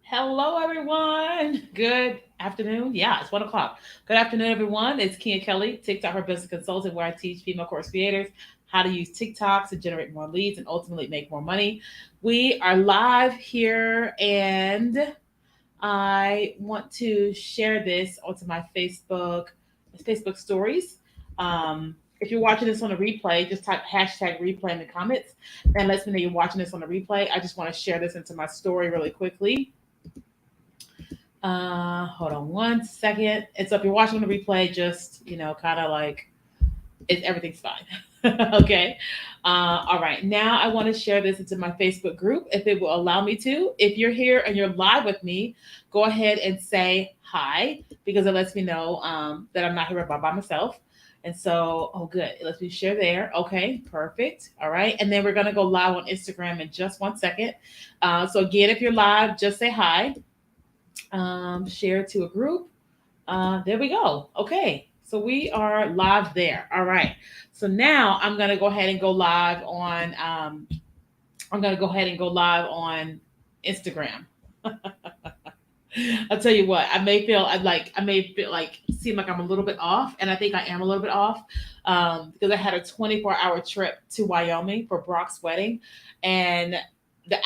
Hello, everyone. Good afternoon. Yeah, it's 1 o'clock. Good afternoon, everyone. It's Kia Kelly, TikTok for Business Consultant, where I teach female course creators how to use TikTok to generate more leads and ultimately make more money. We are live here, and I want to share this onto my Facebook stories. If you're watching this on a replay, just type hashtag replay in the comments and let me know you're watching this on a replay. I just want to share this into my story really quickly. Hold on 1 second. And so if you're watching the replay, just kind of like everything's fine. Okay. All right. Now I want to share this into my Facebook group if it will allow me to. If you're here and you're live with me, go ahead and say hi because it lets me know that I'm not here by myself. And so, oh, good. It lets me share there. Okay, perfect. All right. And then we're going to go live on Instagram in just 1 second. So, again, if you're live, just say hi, share to a group. There we go. Okay. So we are live there. All right. So now I'm gonna go ahead and go live on. I'm gonna go ahead and go live on Instagram. I'll tell you what. I may feel like seem like I'm a little bit off, and I think I am a little bit off because I had a 24-hour trip to Wyoming for Brock's wedding, and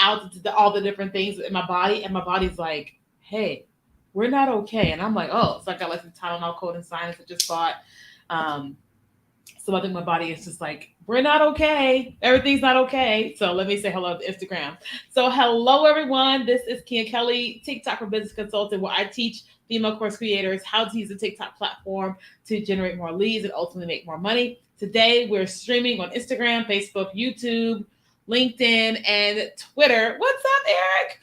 all the different things in my body, and my body's like, hey, we're not okay. And I'm like, oh, so I got like some Tylenol, cold and sinus. I just bought. Um, so I think my body is just like, we're not okay. Everything's not okay. So let me say hello to Instagram. So hello everyone. This is Kia Kelly, TikTok for Business Consultant, where I teach female course creators how to use the TikTok platform to generate more leads and ultimately make more money. Today we're streaming on Instagram, Facebook, YouTube, LinkedIn, and Twitter. What's up, Eric?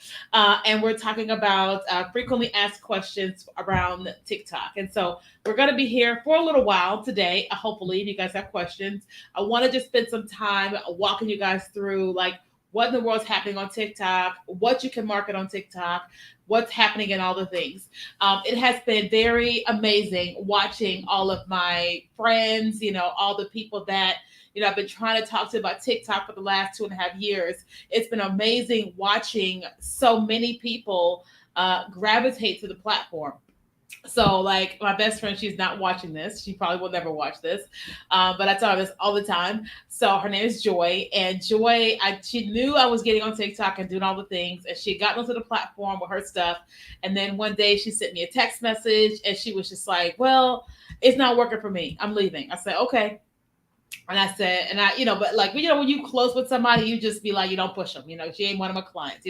And we're talking about frequently asked questions around TikTok. And so we're going to be here for a little while today. Hopefully, if you guys have questions, I want to just spend some time walking you guys through like what in the world's happening on TikTok, what you can market on TikTok, what's happening in all the things. It has been very amazing watching all of my friends, all the people that I've been trying to talk to about TikTok for the last 2.5 years. It's been amazing watching so many people gravitate to the platform. So, like my best friend, she's not watching this. She probably will never watch this, but I tell her this all the time. So her name is Joy, and Joy, she knew I was getting on TikTok and doing all the things, and she got onto the platform with her stuff. And then one day she sent me a text message, and she was just like, "Well, it's not working for me. I'm leaving." I said, "Okay." And I said, and but like, when you close with somebody, you just be like, you don't push them. She ain't one of my clients.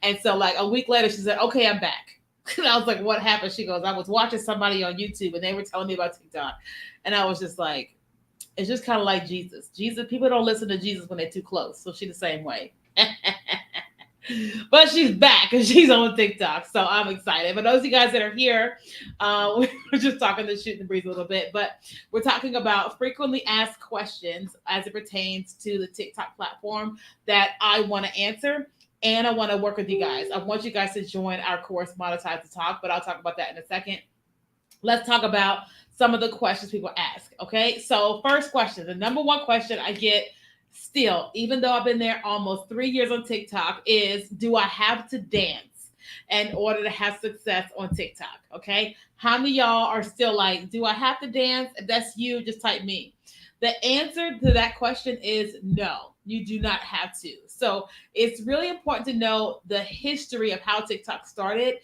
And so, like, a week later, she said, okay, I'm back. And I was like, what happened? She goes, I was watching somebody on YouTube and they were telling me about TikTok. And I was just like, it's just kind of like Jesus. People don't listen to Jesus when they're too close. So she's the same way. But she's back and she's on TikTok, so I'm excited. But those of you guys that are here, we're just talking to shoot the breeze a little bit, but we're talking about frequently asked questions as it pertains to the TikTok platform that I want to answer. And I want to work with you guys. I want you guys to join our course, Monetize to Talk, but I'll talk about that in a second. Let's talk about some of the questions people ask. Okay. So, first question, the number one question I get still, even though I've been there almost 3 years on TikTok, is do I have to dance in order to have success on TikTok? Okay. How many of y'all are still like, do I have to dance? If that's you, just type me. The answer to that question is no, you do not have to. So it's really important to know the history of how TikTok started.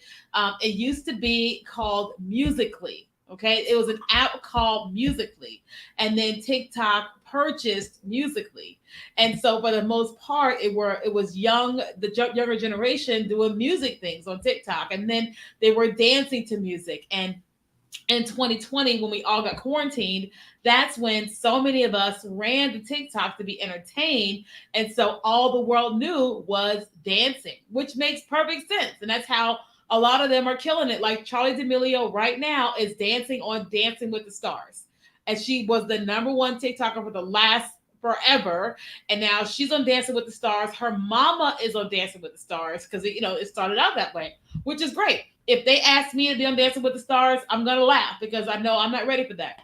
It used to be called Musically. Okay, it was an app called Musically, and then TikTok purchased Musically, and so for the most part, it was younger generation doing music things on TikTok, and then they were dancing to music. And in 2020, when we all got quarantined, that's when so many of us ran to TikTok to be entertained. And so all the world knew was dancing, which makes perfect sense. And that's how a lot of them are killing it. Like Charlie D'Amelio right now is dancing on Dancing with the Stars. And she was the number one TikToker for the last forever. And now she's on Dancing with the Stars. Her mama is on Dancing with the Stars because it started out that way, which is great. If they ask me to be on Dancing with the Stars, I'm gonna laugh because I know I'm not ready for that.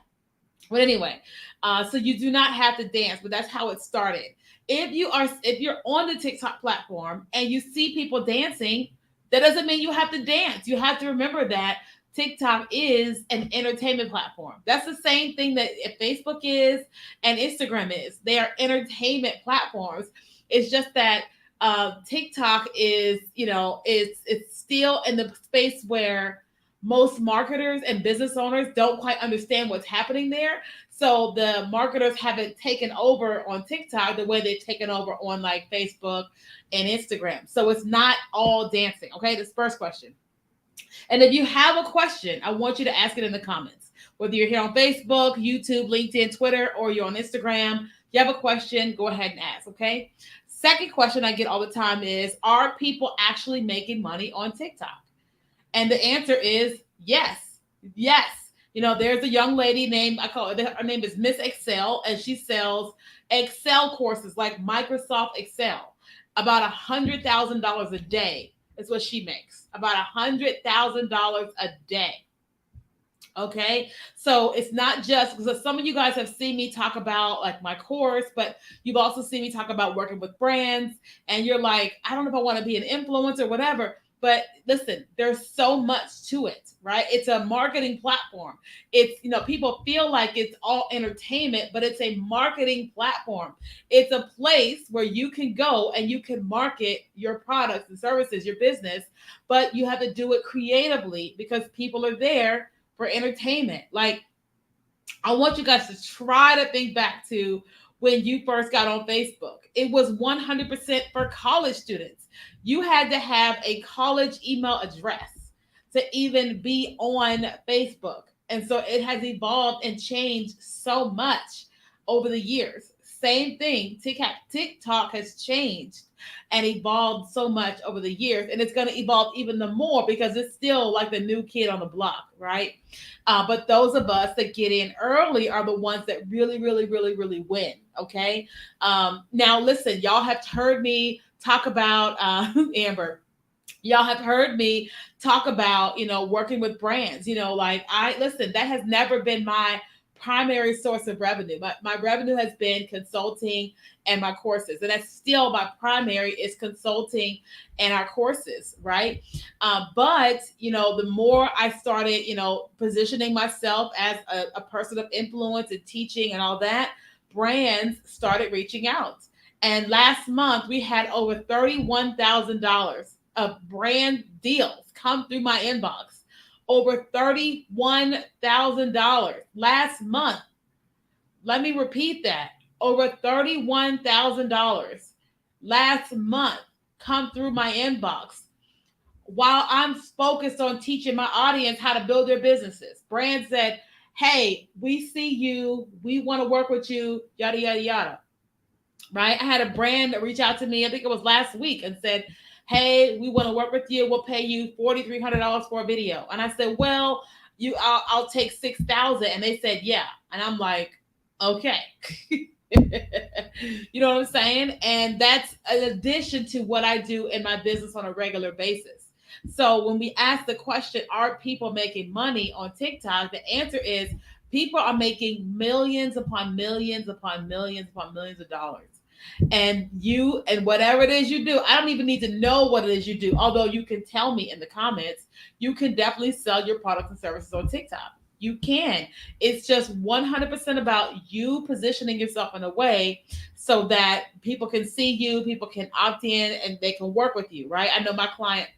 But anyway, so you do not have to dance, but that's how it started. If you're on the TikTok platform and you see people dancing, That doesn't mean you have to dance. You have to remember that TikTok is an entertainment platform. That's the same thing that Facebook is and Instagram is. They are entertainment platforms. It's just that TikTok is, it's still in the space where most marketers and business owners don't quite understand what's happening there. So the marketers haven't taken over on TikTok the way they've taken over on like Facebook and Instagram. So it's not all dancing. Okay, this first question. And if you have a question, I want you to ask it in the comments. Whether you're here on Facebook, YouTube, LinkedIn, Twitter, or you're on Instagram, you have a question, go ahead and ask, okay? Second question I get all the time is, are people actually making money on TikTok? And the answer is yes. Yes. There's a young lady named, I call her name is Miss Excel, and she sells Excel courses like Microsoft Excel. About $100,000 a day is what she makes. About $100,000 a day. Okay, so it's not just because some of you guys have seen me talk about like my course, but you've also seen me talk about working with brands, and you're like, I don't know if I want to be an influencer or whatever. But listen, there's so much to it, right? It's a marketing platform. It's, people feel like it's all entertainment, but it's a marketing platform. It's a place where you can go and you can market your products and services, your business, but you have to do it creatively because people are there for entertainment. Like, I want you guys to try to think back to when you first got on Facebook. It was 100% for college students. You had to have a college email address to even be on Facebook. And so it has evolved and changed so much over the years. Same thing, TikTok has changed and evolved so much over the years, and it's going to evolve even the more because it's still like the new kid on the block, right? But those of us that get in early are the ones that really, really, really, really win. Okay. Now, listen, y'all have heard me talk about Amber. Y'all have heard me talk about, working with brands. Like I listen, that has never been my primary source of revenue. My revenue has been consulting and my courses, and that's still my primary is consulting and our courses, right? But the more I started, positioning myself as a person of influence and teaching and all that, brands started reaching out. And last month we had over $31,000 of brand deals come through my inbox. Over $31,000 last month. Let me repeat that. Over $31,000 last month come through my inbox while I'm focused on teaching my audience how to build their businesses. Brands said, hey, we see you. We want to work with you, yada, yada, yada. Right? I had a brand that reached out to me, I think it was last week, and said, hey, we want to work with you. We'll pay you $4,300 for a video. And I said, well, I'll take 6,000. And they said, yeah. And I'm like, okay. You know what I'm saying? And that's an addition to what I do in my business on a regular basis. So when we ask the question, are people making money on TikTok? The answer is people are making millions upon millions upon millions upon millions of dollars. And you and whatever it is you do, I don't even need to know what it is you do. Although you can tell me in the comments, you can definitely sell your products and services on TikTok. You can. It's just 100% about you positioning yourself in a way so that people can see you, people can opt in, and they can work with you, right? I know my client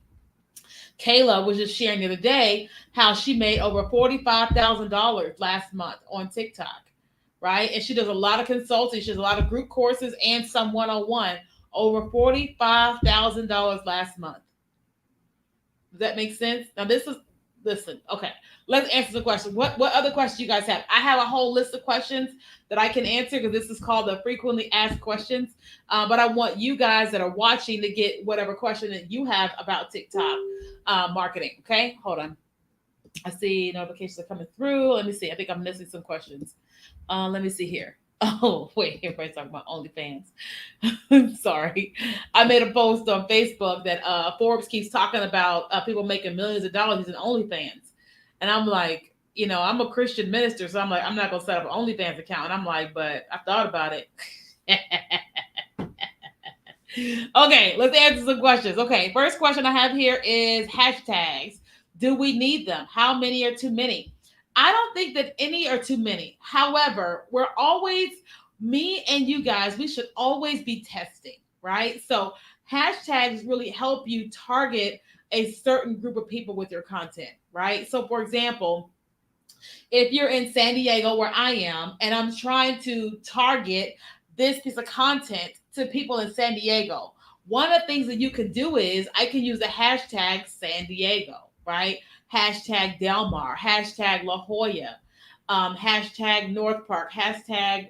Kayla was just sharing the other day how she made over $45,000 last month on TikTok, right? And she does a lot of consulting. She does a lot of group courses and some one-on-one. Over $45,000 last month. Does that make sense? Now this is listen. Okay, let's answer the question. What other questions you guys have? I have a whole list of questions that I can answer because this is called the frequently asked questions. But I want you guys that are watching to get whatever question that you have about TikTok marketing. Okay, hold on. I see notifications are coming through. Let me see. I think I'm missing some questions. Let me see here. Oh, wait, everybody's talking about OnlyFans. Sorry. I made a post on Facebook that Forbes keeps talking about people making millions of dollars in OnlyFans. And I'm like, I'm a Christian minister, so I'm like, I'm not going to set up an OnlyFans account. And I'm like, but I thought about it. Okay, let's answer some questions. Okay, first question I have here is hashtags. Do we need them? How many are too many? I don't think that any are too many. However, we're always, me and you guys, we should always be testing, right? So hashtags really help you target a certain group of people with your content, right? So for example, if you're in San Diego where I am and I'm trying to target this piece of content to people in San Diego, one of the things that you can do is I can use the hashtag San Diego, right? Hashtag Del Mar, hashtag La Jolla, hashtag North Park, hashtag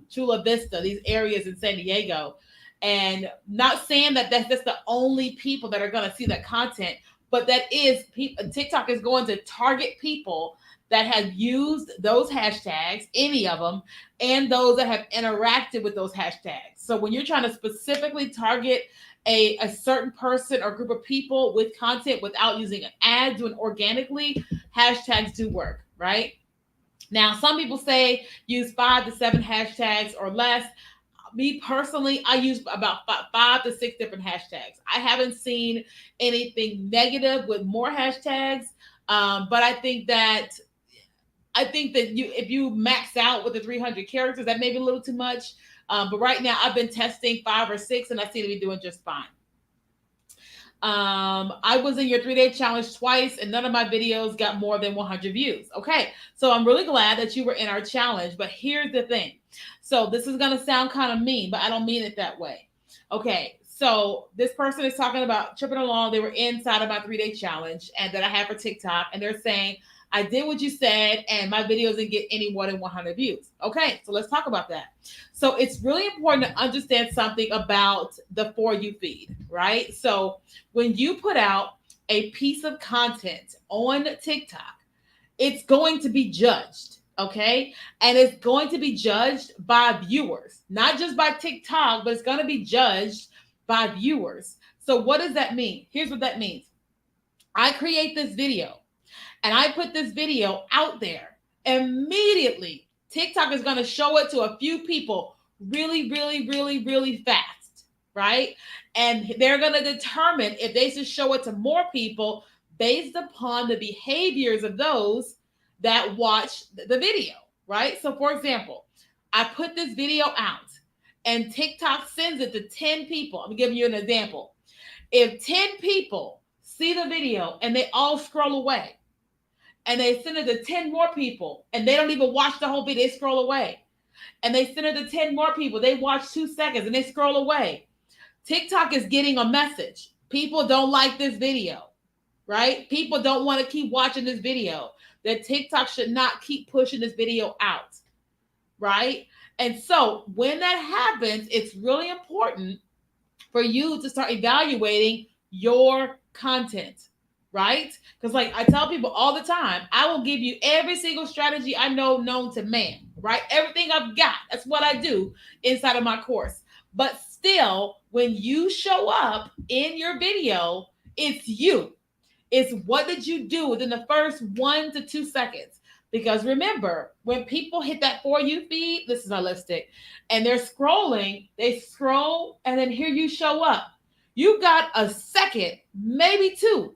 Chula Vista, these areas in San Diego. And not saying that that's the only people that are going to see that content, but that is TikTok is going to target people that have used those hashtags, any of them, and those that have interacted with those hashtags. So when you're trying to specifically target a certain person or group of people with content without using an ad, doing organically, hashtags do work, right? Now, some people say use 5 to 7 hashtags or less. Me personally, I use about 5 to 6 different hashtags. I haven't seen anything negative with more hashtags, but I think that you, if you max out with the 300 characters, that may be a little too much. But right now, I've been testing 5 or 6, and I seem to be doing just fine. I was in your 3-day challenge twice, and none of my videos got more than 100 views. Okay, so I'm really glad that you were in our challenge. But here's the thing. So this is gonna sound kind of mean, but I don't mean it that way. Okay, so this person is talking about tripping along. They were inside of my 3-day challenge, and that I have for TikTok, and they're saying I did what you said, and my videos didn't get any more than 100 views. Okay, so let's talk about that. So it's really important to understand something about the For You feed, right? So when you put out a piece of content on TikTok, it's going to be judged, okay? And it's going to be judged by viewers, not just by TikTok, but it's going to be judged by viewers. So what does that mean? Here's what that means. I create this video and I put this video out there. Immediately, TikTok is going to show it to a few people really, really, really, really fast, right? And they're going to determine if they should show it to more people based upon the behaviors of those that watch the video, right? So, for example, I put this video out and TikTok sends it to 10 people. I'm giving you an example. If 10 people see the video and they all scroll away, and they send it to 10 more people and they don't even watch the whole video, they scroll away. And they send it to 10 more people, they watch 2 seconds and they scroll away. TikTok is getting a message. People don't like this video, right? People don't want to keep watching this video. That TikTok should not keep pushing this video out, right? And so when that happens, it's really important for you to start evaluating your content, right? Because, like I tell people all the time, I will give you every single strategy I know known to man, right? Everything I've got, that's what I do inside of my course. But still, when you show up in your video, it's you. It's what did you do within the first 1 to 2 seconds? Because remember, when people hit that For You feed, this is holistic, and they're scrolling, they scroll, and then here you show up. You got a second, maybe two,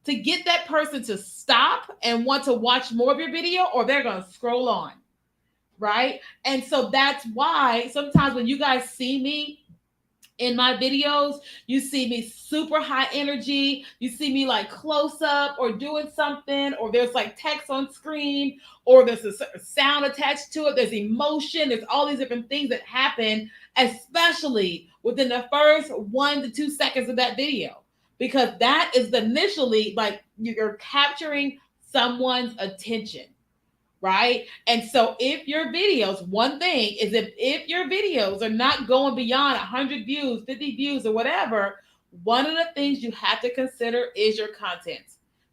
to get that person to stop and want to watch more of your video, or they're going to scroll on, right? And so that's why sometimes when you guys see me in my videos, you see me super high energy, you see me like close up or doing something, or there's like text on screen, or there's a sound attached to it, there's emotion, there's all these different things that happen, especially within the first 1 to 2 seconds of that video, because that is initially like you're capturing someone's attention, right? And so if your videos, one thing is if your videos are not going beyond 100 views, 50 views, or whatever, one of the things you have to consider is your content.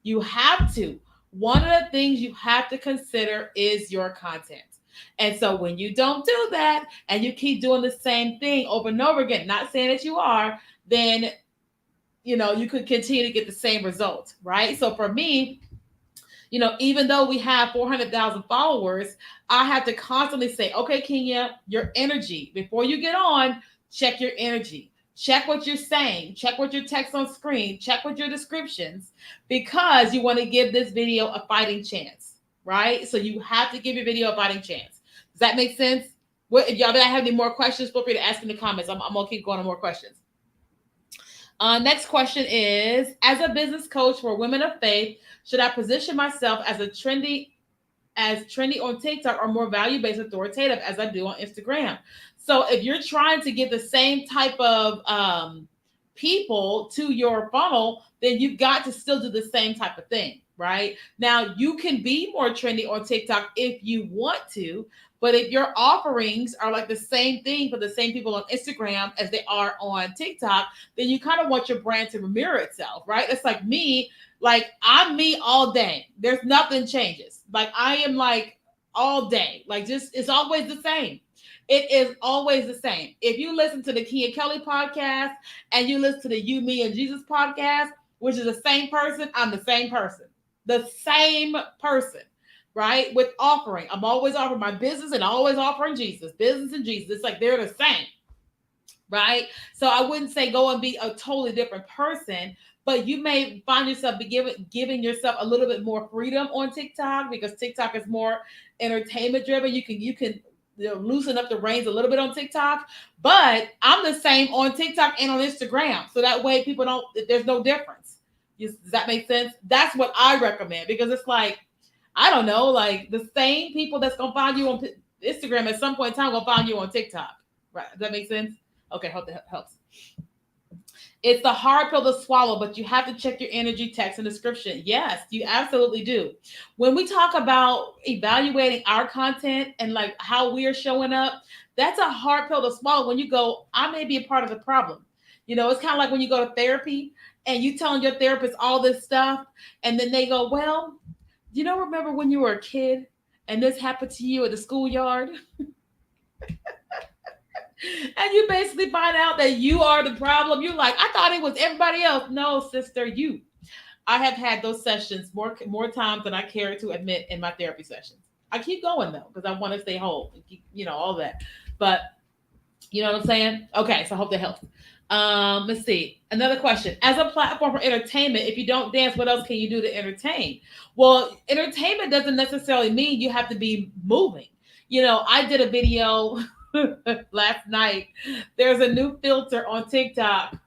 You have to. One of the things you have to consider is your content. And so when you don't do that and you keep doing the same thing over and over again, not saying that you are, then you could continue to get the same result, right? So for me, even though we have 400,000 followers, I have to constantly say, okay, Kenya, your energy, before you get on, check your energy. Check what you're saying. Check what your text on screen. Check with your descriptions because you want to give this video a fighting chance, right? So you have to give your video a fighting chance. Does that make sense? What, if y'all have any more questions, feel free to ask in the comments. I'm going to keep going on more questions. Next question is, as a business coach for women of faith, should I position myself as trendy on TikTok or more value-based authoritative as I do on Instagram? So if you're trying to get the same type of people to your funnel, then you've got to still do the same type of thing, right? Now you can be more trendy on TikTok if you want to, but if your offerings are like the same thing for the same people on Instagram as they are on TikTok, then you kind of want your brand to mirror itself, right? It's like me, like I'm me all day. There's nothing changes. Like I am like all day. Like just it's always the same. It is always the same. If you listen to the Kia Kelly podcast and you listen to the You, Me, and Jesus podcast, which is the same person, I'm the same person. The same person, right? With offering. I'm always offering my business and always offering Jesus. Business and Jesus. It's like they're the same, right? So I wouldn't say go and be a totally different person, but you may find yourself giving yourself a little bit more freedom on TikTok because TikTok is more entertainment driven. You can loosen up the reins a little bit on TikTok, but I'm the same on TikTok and on Instagram. So that way people don't, there's no difference. Does that make sense? That's what I recommend because it's like, I don't know, like the same people that's going to find you on Instagram at some point in time will find you on TikTok. Right. Does that make sense? Okay. Hope that helps. It's the hard pill to swallow, but you have to check your energy, text, and description. Yes, you absolutely do. When we talk about evaluating our content and like how we are showing up, that's a hard pill to swallow when you go, I may be a part of the problem. It's kind of like when you go to therapy and you telling your therapist all this stuff, and then they go, well, remember when you were a kid and this happened to you at the schoolyard? And you basically find out that you are the problem. You're like, I thought it was everybody else. No, sister, you. I have had those sessions more times than I care to admit in my therapy sessions. I keep going though because I want to stay whole and keep, all that. But you know what I'm saying? Okay, so I hope that helps. Let's see. Another question. As a platform for entertainment, if you don't dance, what else can you do to entertain? Well, entertainment doesn't necessarily mean you have to be moving. I did a video last night. There's a new filter on TikTok.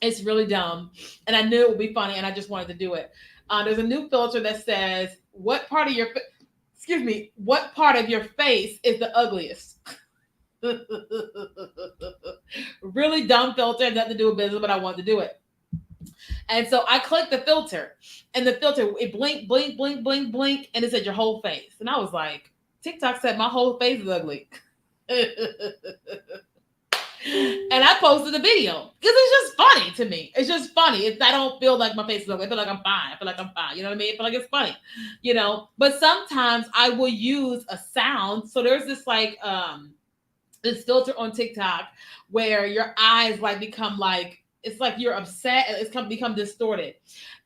It's really dumb. And I knew it would be funny and I just wanted to do it. There's a new filter that says, what part of your face is the ugliest? Really dumb filter, had nothing to do with business, but I wanted to do it. And so I clicked the filter, and the filter, it blinked, blink, blink, blink, blink, and it said your whole face. And I was like, TikTok said my whole face is ugly. And I posted the video because it's just funny to me. It's just funny. I don't feel like my face is ugly. I feel like I'm fine. I feel like I'm fine. You know what I mean? I feel like it's funny, But sometimes I will use a sound. So there's this this filter on TikTok where your eyes become it's like you're upset and it's become distorted.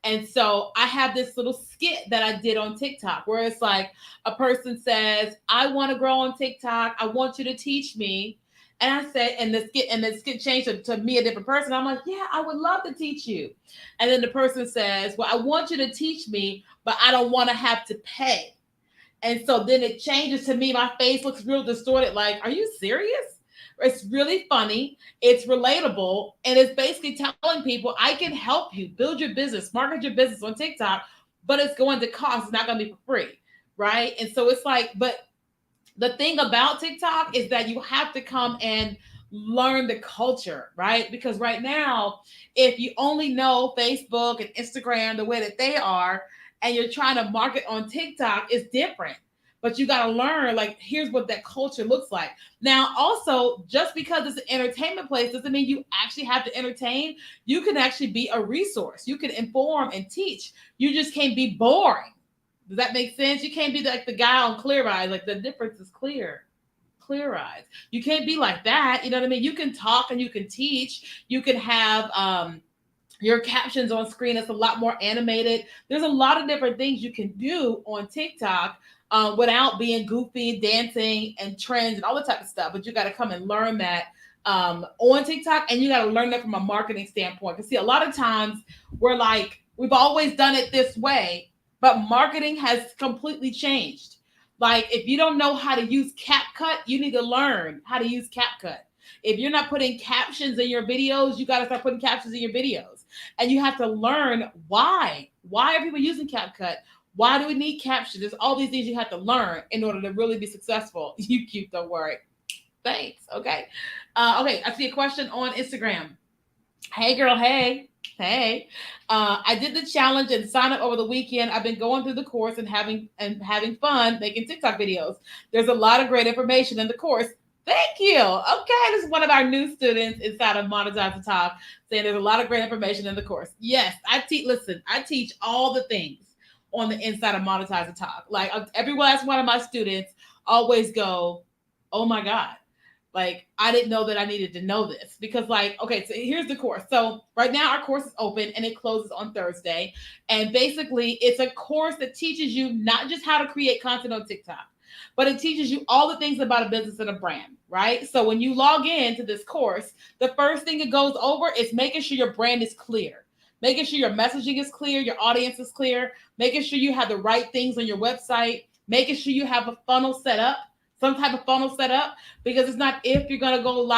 And so I have this little skit that I did on TikTok where it's like a person says, I want to grow on TikTok. I want you to teach me. And I said, and the skit changed to me, a different person. I'm like, yeah, I would love to teach you. And then the person says, well, I want you to teach me, but I don't want to have to pay. And so then it changes to me. My face looks real distorted. Like, are you serious? It's really funny. It's relatable. And it's basically telling people, I can help you build your business, market your business on TikTok, but it's going to cost. It's not going to be for free. Right. And so it's like, but the thing about TikTok is that you have to come and learn the culture, right? Because right now, if you only know Facebook and Instagram the way that they are, and you're trying to market on TikTok, it's different. But you got to learn, here's what that culture looks like. Now, also, just because it's an entertainment place doesn't mean you actually have to entertain. You can actually be a resource. You can inform and teach. You just can't be boring. Does that make sense? You can't be like the guy on Clear Eyes. Like, the difference is clear eyes. You can't be like that. You know what I mean? You can talk and you can teach. You can have your captions on screen. It's a lot more animated. There's a lot of different things you can do on TikTok without being goofy, dancing, and trends and all the type of stuff. But you got to come and learn that on TikTok, and you got to learn that from a marketing standpoint. Because see, a lot of times we're like, we've always done it this way, but marketing has completely changed. Like, if you don't know how to use CapCut, you need to learn how to use CapCut. If you're not putting captions in your videos, you got to start putting captions in your videos. And you have to learn why. Why are people using CapCut? Why do we need captions? There's all these things you have to learn in order to really be successful. You cute, don't worry. Thanks. Okay. Okay. I see a question on Instagram. Hey, girl. Hey. Hey. I did the challenge and signed up over the weekend. I've been going through the course and having fun making TikTok videos. There's a lot of great information in the course. Thank you. Okay, this is one of our new students inside of Monetize the Talk saying there's a lot of great information in the course. Yes, I teach. Listen, I teach all the things on the inside of Monetize the Talk. Like every last one of my students always go, "Oh my god." Like, I didn't know that I needed to know this because, like, okay, so here's the course. So right now our course is open and it closes on Thursday. And basically it's a course that teaches you not just how to create content on TikTok, but it teaches you all the things about a business and a brand, right? So when you log in to this course, the first thing it goes over is making sure your brand is clear, making sure your messaging is clear, your audience is clear, making sure you have the right things on your website, making sure you have a funnel set up, some type of funnel set up, because it's not if you're gonna go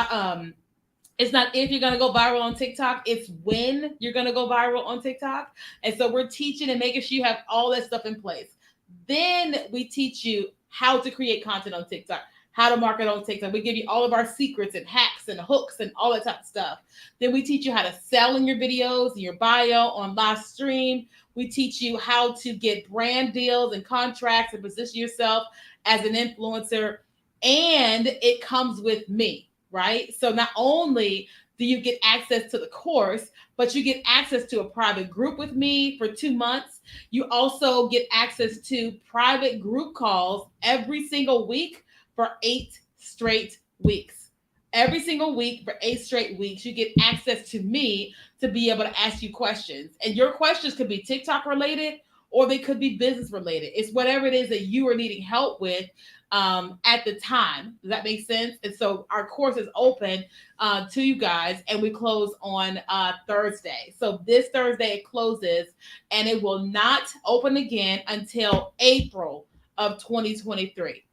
it's not if you're gonna go viral on TikTok, it's when you're gonna go viral on TikTok. And so we're teaching and making sure you have all that stuff in place. Then we teach you how to create content on TikTok, how to market on TikTok. We give you all of our secrets and hacks and hooks and all that type of stuff. Then we teach you how to sell in your videos, in your bio, on live stream. We teach you how to get brand deals and contracts and position yourself as an influencer. And it comes with me, right? So not only do you get access to the course, but you get access to a private group with me for 2 months. You also get access to private group calls every single week for 8 straight weeks. Every single week for 8 straight weeks, you get access to me to be able to ask you questions. And your questions could be TikTok related or they could be business related. It's whatever it is that you are needing help with at the time. Does that make sense? And so our course is open to you guys, and we close on Thursday. So this Thursday it closes, and it will not open again until April of 2023.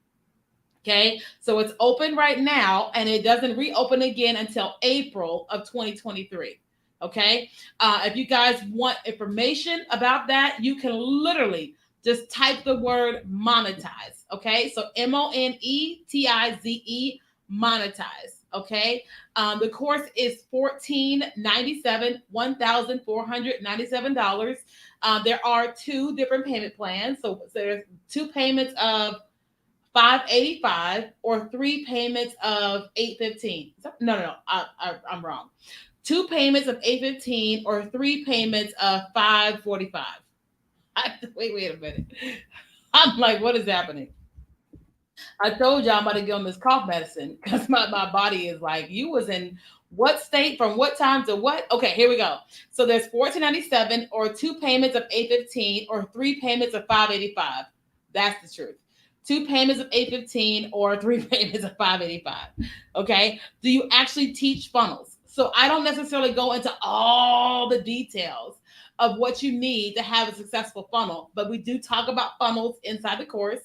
Okay, so it's open right now, and it doesn't reopen again until April of 2023. Okay, if you guys want information about that, you can literally just type the word monetize. Okay, so monetize, monetize. Okay, the course is $1,497. There are two different payment plans. So there's two payments of 585 or three payments of 815. No. I'm wrong. Two payments of 815 or three payments of 545. Wait a minute. I'm like, what is happening? I told you I'm about to get on this cough medicine because my body is like, you was in what state from what time to what? Okay, here we go. So there's 1497 or two payments of 815 or three payments of 585. That's the truth. Two payments of 815 or three payments of 585. Okay. Do you actually teach funnels? So I don't necessarily go into all the details of what you need to have a successful funnel, but we do talk about funnels inside the course.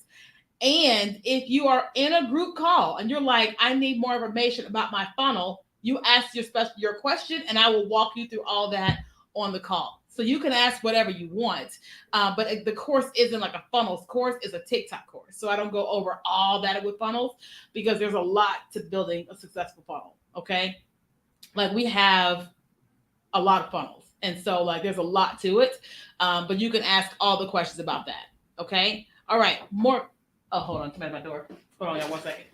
And if you are in a group call and you're like, I need more information about my funnel, you ask your question, and I will walk you through all that on the call. So you can ask whatever you want, but the course isn't like a funnels course; it's a TikTok course. So I don't go over all that with funnels because there's a lot to building a successful funnel. Okay, like we have a lot of funnels, and so like there's a lot to it. But you can ask all the questions about that. Okay, all right, more. Oh, hold on. Come at my door. Hold on, y'all. 1 second.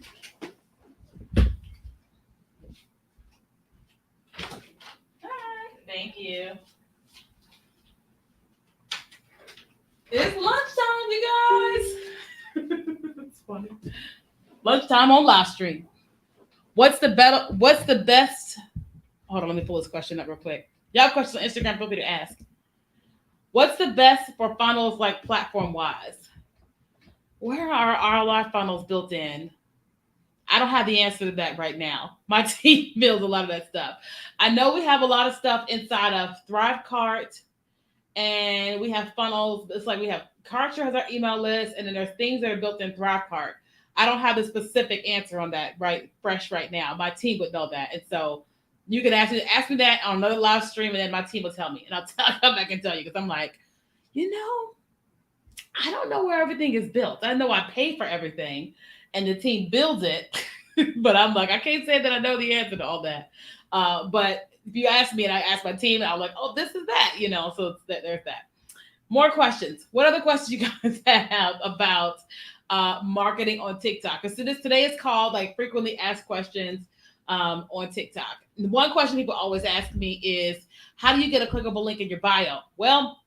Hi. Thank you. It's lunchtime, you guys. It's funny. Lunchtime on live stream. What's the best? Hold on, let me pull this question up real quick. Y'all have questions on Instagram, feel free to ask. What's the best for funnels like platform wise? Where are ROI funnels built in? I don't have the answer to that right now. My team builds a lot of that stuff. I know we have a lot of stuff inside of Thrivecart, and we have funnels. It's like we have Kartra has our email list, and then there's things that are built in Thrivecart. I don't have the specific answer on that fresh right now. My team would know that, and so you can ask me that on another live stream, and then my team will tell me, and I'll come back and tell you because I'm like, you know, I don't know where everything is built. I know I pay for everything, and the team builds it, but I'm like, I can't say that I know the answer to all that. But if you ask me and I ask my team, I'm like, oh, this is that, So there's that. More questions. What other questions you guys have about marketing on TikTok? Because today is called like frequently asked questions on TikTok. One question people always ask me is, how do you get a clickable link in your bio? Well,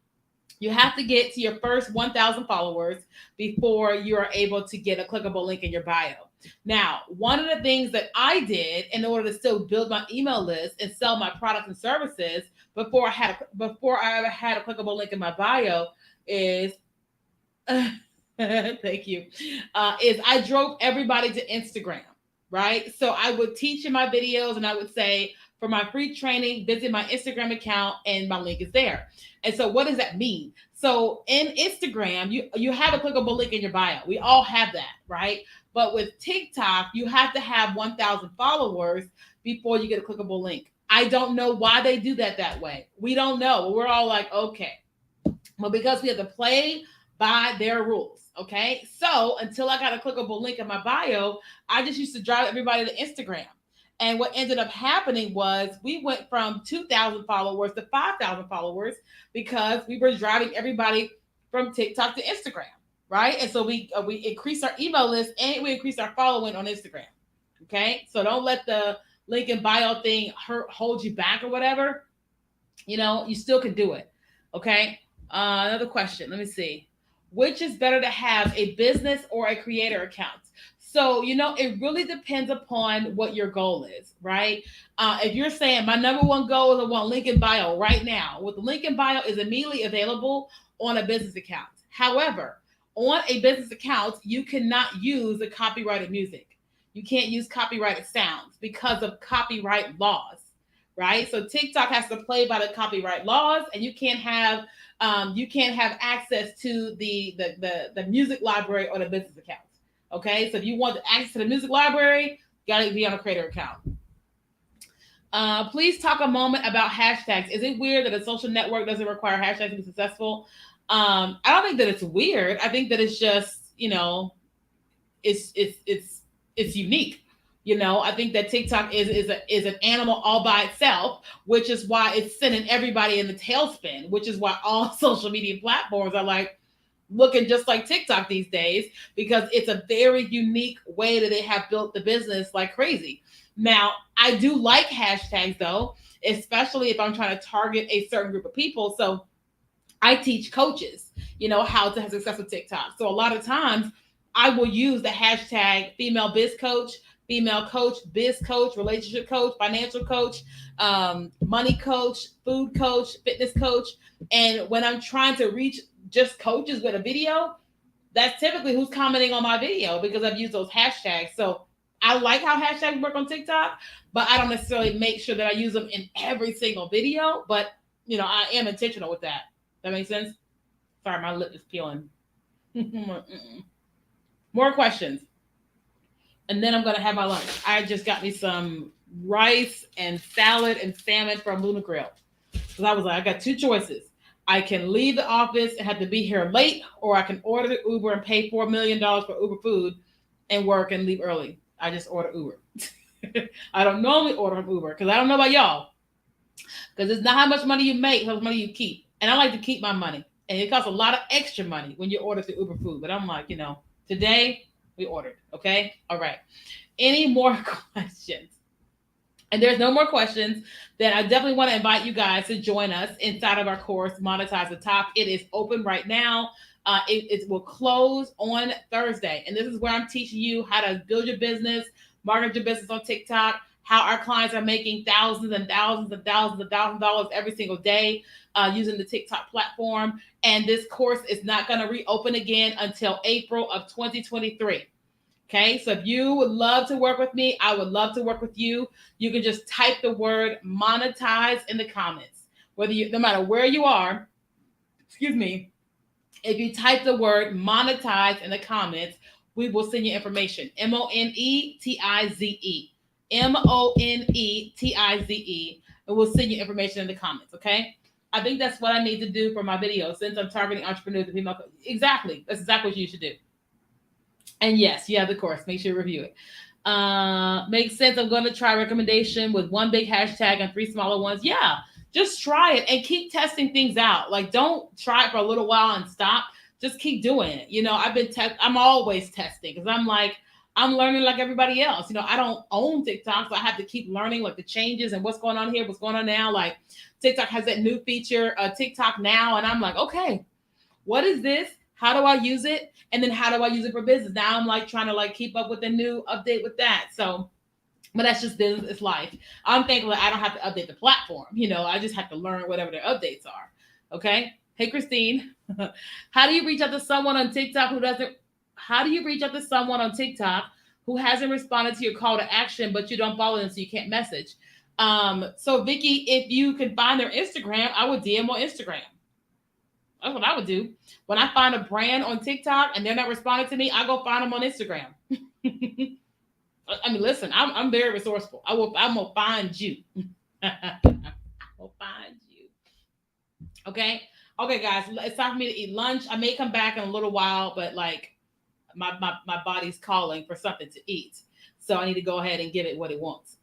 you have to get to your first 1,000 followers before you are able to get a clickable link in your bio. Now, one of the things that I did in order to still build my email list and sell my products and services before I ever had a clickable link in my bio is thank you, is I drove everybody to Instagram, right? So I would teach in my videos and I would say, for my free training, visit my Instagram account and my link is there. And so what does that mean? So in Instagram, you have a clickable link in your bio. We all have that, right? But with TikTok, you have to have 1,000 followers before you get a clickable link. I don't know why they do that way. We don't know. We're all like, okay. Well, because we have to play by their rules. Okay. So until I got a clickable link in my bio, I just used to drive everybody to Instagram. And what ended up happening was we went from 2,000 followers to 5,000 followers because we were driving everybody from TikTok to Instagram, right? And so we increased our email list and we increased our following on Instagram. Okay, so don't let the link in bio thing hold you back or whatever. You still can do it. Okay. Another question. Let me see. Which is better to have, a business or a creator account? So, it really depends upon what your goal is, right? If you're saying my number one goal is I want link in bio right now, well, the link in bio is immediately available on a business account. However, on a business account, you cannot use the copyrighted music. You can't use copyrighted sounds because of copyright laws, right? So TikTok has to play by the copyright laws, and you can't have access to the music library or the business account. Okay, so if you want access to the music library, you got to be on a creator account. Please talk a moment about hashtags. Is it weird that a social network doesn't require hashtags to be successful? I don't think that it's weird. I think that it's just, it's unique. I think that TikTok is an animal all by itself, which is why it's sending everybody in the tailspin, which is why all social media platforms are like looking just like TikTok these days, because it's a very unique way that they have built the business like crazy. Now, I do like hashtags though, especially if I'm trying to target a certain group of people. So I teach coaches, how to have success with TikTok. So a lot of times I will use the hashtag female biz coach, biz coach, relationship coach, financial coach, money coach, food coach, fitness coach. And when I'm trying to reach just coaches with a video, that's typically who's commenting on my video because I've used those hashtags. So I like how hashtags work on TikTok, but I don't necessarily make sure that I use them in every single video. But I am intentional with that. That makes sense? Sorry, my lip is peeling. More questions. And then I'm gonna have my lunch. I just got me some rice and salad and salmon from Luna Grill. Because I was like, I got two choices. I can leave the office and have to be here late, or I can order the Uber and pay $4 million for Uber food and work and leave early. I just order Uber. I don't normally order from Uber because I don't know about y'all. Because it's not how much money you make, how much money you keep. And I like to keep my money. And it costs a lot of extra money when you order through Uber food. But I'm like, today we ordered. Okay? All right. Any more questions? And there's no more questions, then I definitely want to invite you guys to join us inside of our course, Monetize the Top. It is open right now. It will close on Thursday. And this is where I'm teaching you how to build your business, market your business on TikTok, how our clients are making thousands and thousands and thousands and thousands of dollars every single day using the TikTok platform. And this course is not going to reopen again until April of 2023. Okay, so if you would love to work with me, I would love to work with you. You can just type the word monetize in the comments. Whether you, no matter where you are, excuse me, if you type the word monetize in the comments, we will send you information. Monetize. Monetize. And we'll send you information in the comments, okay? I think that's what I need to do for my videos since I'm targeting entrepreneurs and female. Exactly. That's exactly what you should do. And yes, you have the course. Make sure you review it. Makes sense. I'm going to try recommendation with one big hashtag and three smaller ones. Yeah, just try it and keep testing things out. Like, don't try it for a little while and stop. Just keep doing it. You know, I'm always testing because I'm like, I'm learning like everybody else. You know, I don't own TikTok, so I have to keep learning like the changes and what's going on here, what's going on now. Like, TikTok has that new feature, TikTok Now, and I'm like, okay, what is this? How do I use it? And then how do I use it for business? Now I'm like trying to like keep up with the new update with that. So, but that's just business. It's life. I'm thankful that I don't have to update the platform. You know, I just have to learn whatever their updates are. Okay. Hey, Christine, how do you reach out to someone on TikTok who doesn't? How do you reach out to someone on TikTok who hasn't responded to your call to action, but you don't follow them, so you can't message? So Vicky, if you can find their Instagram, I would DM on Instagram. That's what I would do. When I find a brand on TikTok and they're not responding to me, I go find them on Instagram. I mean, listen, I'm very resourceful. I'm gonna find you. I will find you. Okay. Okay, guys, it's time for me to eat lunch. I may come back in a little while, but like my body's calling for something to eat. So I need to go ahead and give it what it wants.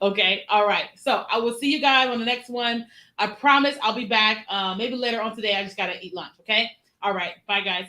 Okay. All right. So I will see you guys on the next one. I promise I'll be back maybe later on today. I just got to eat lunch. Okay. All right. Bye, guys.